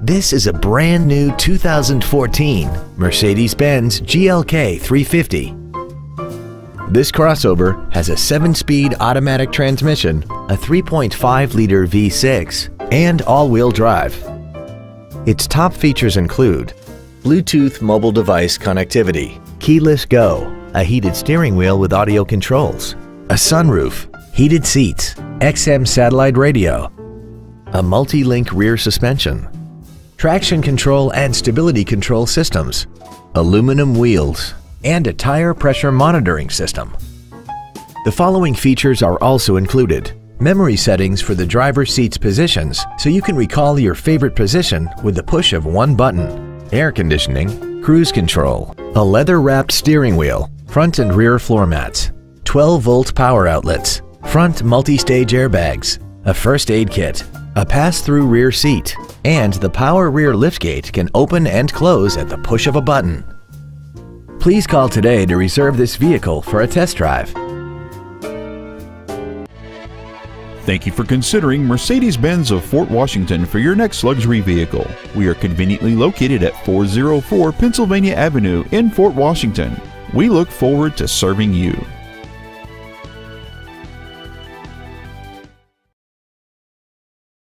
This is a brand new 2014 Mercedes-Benz GLK 350. This crossover has a 7-speed automatic transmission, a 3.5-liter V6, and all-wheel drive. Its top features include Bluetooth mobile device connectivity, keyless go, a heated steering wheel with audio controls, a sunroof, heated seats, XM satellite radio, a multi-link rear suspension, traction control and stability control systems, aluminum wheels, and a tire pressure monitoring system. The following features are also included: memory settings for the driver's seat's positions so you can recall your favorite position with the push of one button, air conditioning, cruise control, a leather-wrapped steering wheel, front and rear floor mats, 12-volt power outlets, front multi-stage airbags, a first aid kit, a pass-through rear seat, and the power rear liftgate can open and close at the push of a button. Please call today to reserve this vehicle for a test drive. Thank you for considering Mercedes-Benz of Fort Washington for your next luxury vehicle. We are conveniently located at 404 Pennsylvania Avenue in Fort Washington. We look forward to serving you.